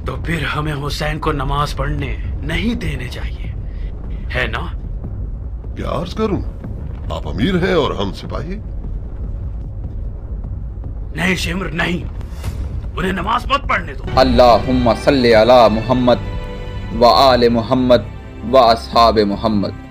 तो फिर हमें हुसैन को नमाज पढ़ने नहीं देने चाहिए, है ना? क्या अर्ज करूं, आप अमीर हैं और हम सिपाही। नहीं शिमर नहीं, उन्हें नमाज मत पढ़ने दो। अल्लाहुम्मा सल्ली अला मुहम्मद व आले मुहम्मद व अस्हाब मुहम्मद।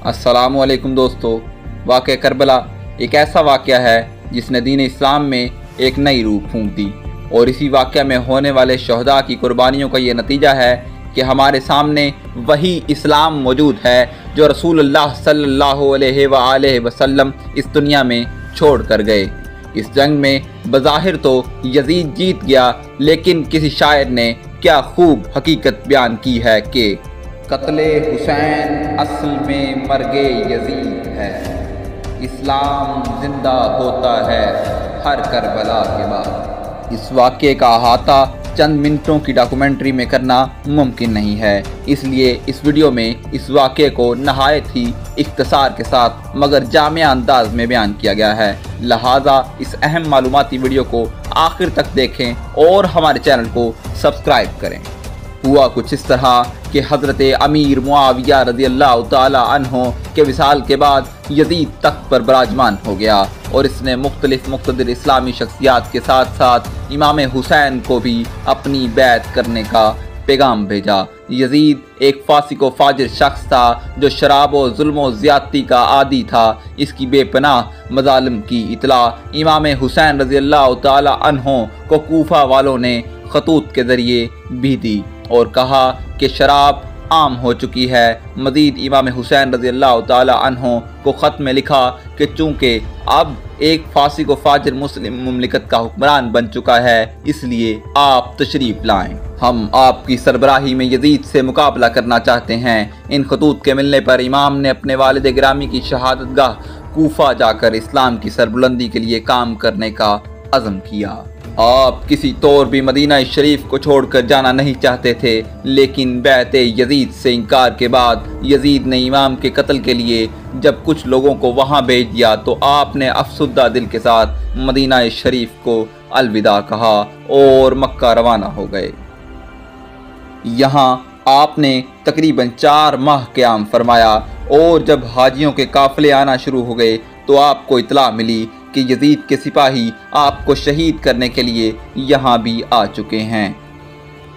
अस्सलामु अलैकुम दोस्तों, वाक़या करबला एक ऐसा वाक़या है जिसने दीन इस्लाम में एक नई रूह फूंक दी, और इसी वाक़या में होने वाले शहदा की कुर्बानियों का ये नतीजा है कि हमारे सामने वही इस्लाम मौजूद है जो रसूलुल्लाह सल्लल्लाहु अलैहि वसल्लम इस दुनिया में छोड़ कर गए। इस जंग में बज़ाहिर तो यजीद जीत गया, लेकिन किसी शायर ने क्या खूब हकीकत बयान की है कि कत्ले हुसैन असल में मर्गे यजीद है, इस्लाम जिंदा होता है हर करबला के बाद। इस वाक़े का अहाता चंद मिनटों की डॉक्यूमेंट्री में करना मुमकिन नहीं है, इसलिए इस वीडियो में इस वाक़े को नहायत ही इख्तिसार के साथ मगर जामिया अंदाज में बयान किया गया है। लिहाजा इस अहम मालूमाती वीडियो को आखिर तक देखें और हमारे चैनल को सब्सक्राइब करें। हुआ कुछ इस तरह कि हज़रत अमीर मुआविया रज़ियल्लाहु ताला अन्हो के विसाल के बाद यजीद तख्त पर विराजमान हो गया, और इसने मुख्तलिफ मुक़्तदिर इस्लामी शख्सियात के साथ साथ इमाम हुसैन को भी अपनी बैत करने का पैगाम भेजा। यजीद एक फासिक व फाजिर शख्स था जो शराब व जुल्म व ज़्यादती का आदी था। इसकी बेपनाह मज़ालिम की इतला इमाम हुसैन रज़ियल्लाहु ताला अन्हो को कूफा वालों ने खतूत के ज़रिए भी दी और कहा कि शराब आम हो चुकी है। मज़ीद इमाम हुसैन रज़ियल्लाहु ताला अन्हो को ख़त में लिखा कि चूँकि अब एक फासिक व फाजिर मुस्लिम मुमलिकत का हुक्मरान बन चुका है, इसलिए आप तशरीफ़ लाएं, हम आपकी सरबराही में यजीद से मुकाबला करना चाहते हैं। इन खतूत के मिलने पर इमाम ने अपने वालिद गिरामी की शहादतगाह कूफा जाकर इस्लाम की सरबुलंदी के लिए काम करने का अज़म किया। आप किसी तौर भी मदीना शरीफ को छोड़कर जाना नहीं चाहते थे, लेकिन बैत यजीद से इनकार के बाद यजीद ने इमाम के कत्ल के लिए जब कुछ लोगों को वहां भेज दिया तो आपने अफसुद्दा दिल के साथ मदीना शरीफ को अलविदा कहा और मक्का रवाना हो गए। यहाँ आपने तकरीबन 4 माह क़याम फरमाया, और जब हाजियों के काफ़िले आना शुरू हो गए तो आपको इतला मिली कि यजीद के सिपाही आपको शहीद करने के लिए यहाँ भी आ चुके हैं।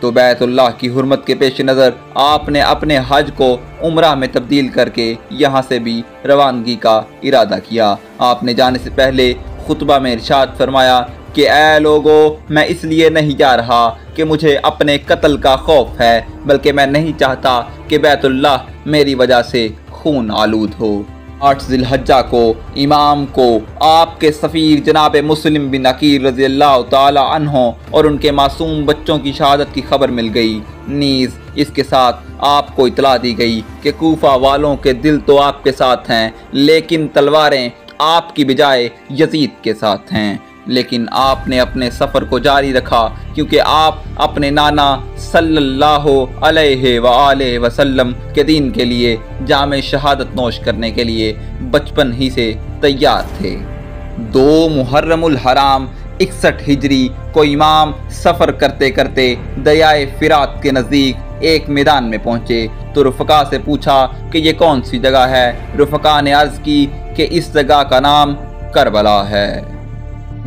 तो बैतुल्लाह की हुर्मत के पेश नज़र आपने अपने हज को उम्रा में तब्दील करके यहाँ से भी रवानगी का इरादा किया। आपने जाने से पहले खुतबा में इरशाद फरमाया कि ऐ लोगो, मैं इसलिए नहीं जा रहा कि मुझे अपने कत्ल का खौफ है, बल्कि मैं नहीं चाहता कि बैतुल्लाह मेरी वजह से खून आलूद हो। 8 ज़िलहज्जा को इमाम को आपके सफ़ीर जनाब मुस्लिम बिन अकील रज़ियल्लाहु ताला अन्हो और उनके मासूम बच्चों की शहादत की खबर मिल गई। नीज़ इसके साथ आपको इतला दी गई कि कूफा वालों के दिल तो आपके साथ हैं, लेकिन तलवारें आपकी बजाय यजीद के साथ हैं। लेकिन आपने अपने सफ़र को जारी रखा, क्योंकि आप अपने नाना सल्लल्लाहु अलैहि वसल्लम के दीन के लिए जामे शहादत नोश करने के लिए बचपन ही से तैयार थे। 2 मुहर्रमुल हराम 61 हिजरी को इमाम सफ़र करते करते दरियाए फिरात के नज़दीक एक मैदान में पहुँचे तो रुफ़का से पूछा कि ये कौन सी जगह है। रुफ़का ने अर्ज़ की कि इस जगह का नाम करबला है,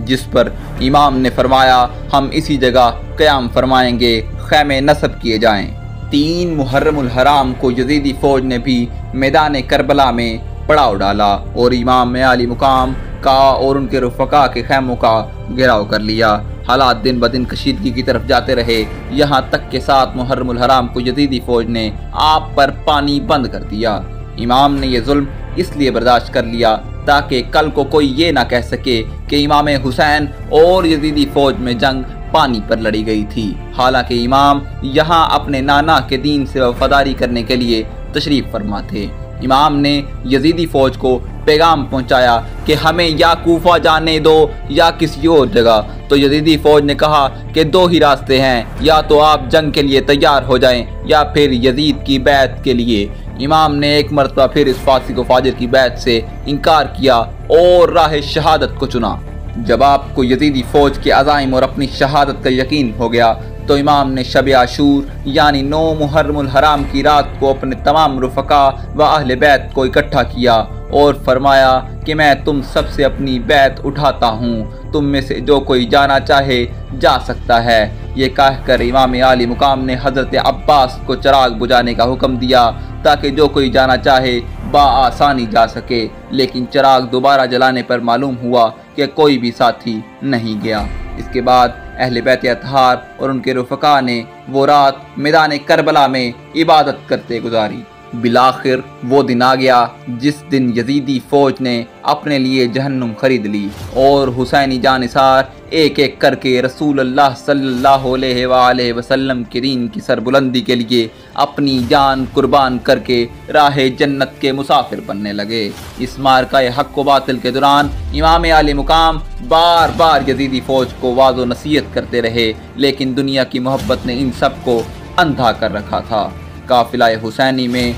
जिस पर इमाम ने फरमाया हम इसी जगह क़याम फरमाएंगे, ख़ैमे नस्ब किए जाएं। 3 मुहर्रमुल हराम को यजीदी फ़ौज ने भी मैदान करबला में पड़ाव डाला और इमाम आली मुकाम का और उनके रुफ़का के खैमों का घेराव कर लिया। हालात दिन ब दिन कशीदगी की तरफ जाते रहे, यहाँ तक के 7 मुहर्रमुल हराम को यजीदी फ़ौज ने आप पर पानी बंद कर दिया। इमाम ने यह जुल्म इसलिए बर्दाश्त कर लिया ताकि कल को कोई ये ना कह सके कि इमाम हुसैन और यजीदी फ़ौज में जंग पानी पर लड़ी गई थी। हालांकि इमाम यहाँ अपने नाना के दीन से वफादारी करने के लिए तशरीफ़ फरमा थे। इमाम ने यजीदी फ़ौज को पैगाम पहुँचाया कि हमें या कूफा जाने दो या किसी और जगह। तो यजीदी फ़ौज ने कहा कि 2 ही रास्ते हैं, या तो आप जंग के लिए तैयार हो जाएं या फिर यजीद की बैत के लिए। इमाम ने एक मरतबा फिर इस फासिक व फाजिर की बैत से इनकार किया और राह शहादत को चुना। जब आपको यजीदी फ़ौज के अज़ाइम और अपनी शहादत का यकीन हो गया तो इमाम ने शब आशूर यानी 9 मुहर्रम हराम की रात को अपने तमाम रुफ़का व अहले बैत को इकट्ठा किया और फरमाया कि मैं तुम सब से अपनी बैत उठाता हूँ, तुम में से जो कोई जाना चाहे जा सकता है। ये कहकर इमाम आली मुकाम ने हज़रत अब्बास को चिराग बुझाने का हुक्म दिया ताकि जो कोई जाना चाहे बआसानी जा सके, लेकिन चिराग दोबारा जलाने पर मालूम हुआ कि कोई भी साथी नहीं गया। इसके बाद अहले बैत अतहार और उनके रुफ़का ने वो रात मैदान करबला में इबादत करते गुजारी। बिलाखिर वो दिन आ गया जिस दिन यजीदी फ़ौज ने अपने लिए जहन्नुम खरीद ली और हुसैनी जानिसार एक एक करके रसूल अल्लाह सल्लल्लाहु अलैहि वसल्लम के दीन की सरबुलंदी के लिए अपनी जान कुर्बान करके राह जन्नत के मुसाफिर बनने लगे। इस मारका हक़ व बातिल के दौरान इमाम आली मुकाम बार बार यजीदी फ़ौज को वाज़ो नसीहत करते रहे, लेकिन दुनिया की मोहब्बत ने इन सब को अंधा कर रखा था। काफिला हुसैनी में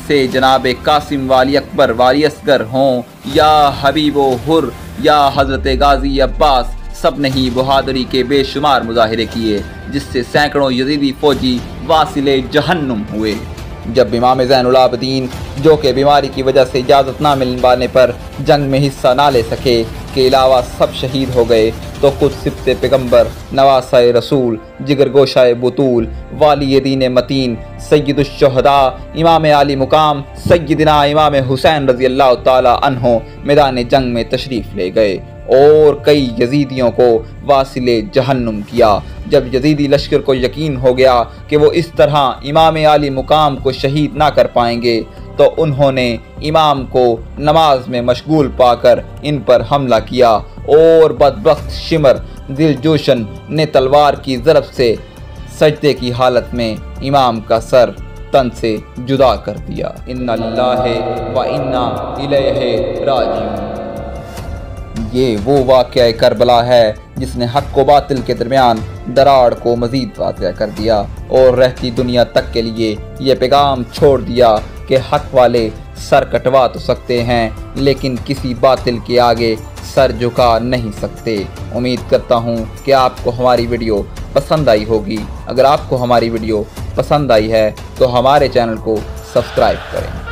से जनाब कासिम वाली अकबर वाली असगर हों या हबीबो हुर या हज़रत गाजी अब्बास, सब ने ही बहादुरी के बेशुमार मुजाहिरे किए, जिससे सैकड़ों यजीदी फ़ौजी वासिले जहन्नुम हुए। जब इमाम ज़ैनुल आबिदीन जो कि बीमारी की वजह से इजाज़त ना मिल पाने पर जंग में हिस्सा ना ले सके के अलावा सब शहीद हो गए, तो खुद सिब्ते पैगम्बर नवासाए रसूल जिगर गोशाए बुतूल वाली दीन मतीन सय्यदुश्शुहदा इमाम आली मुकाम सय्यदना इमाम हुसैन रज़ी अल्लाह ताला अन्हो मैदान जंग में तशरीफ़ ले गए और कई यजीदियों को वासिले जहन्नुम किया। जब यजीदी लश्कर को यकीन हो गया कि वो इस तरह इमाम आली मुकाम को शहीद ना कर पाएंगे, तो उन्होंने इमाम को नमाज में मशगूल पाकर इन पर हमला किया और बदबख्त शिमर दिलजोशन ने तलवार की ज़रब से सजदे की हालत में इमाम का सर तन से जुदा कर दिया। इन्ना लिल्लाहि व इन्ना इलैहि राजिऊन। ये वो वाक़या करबला है जिसने हक़ व बातिल के दरमियान दरार को मज़ीद वाज़ेह कर दिया और रहती दुनिया तक के लिए ये पैगाम छोड़ दिया कि हक़ वाले सर कटवा तो सकते हैं, लेकिन किसी बातिल के आगे सर झुका नहीं सकते। उम्मीद करता हूँ कि आपको हमारी वीडियो पसंद आई होगी। अगर आपको हमारी वीडियो पसंद आई है तो हमारे चैनल को सब्सक्राइब करें।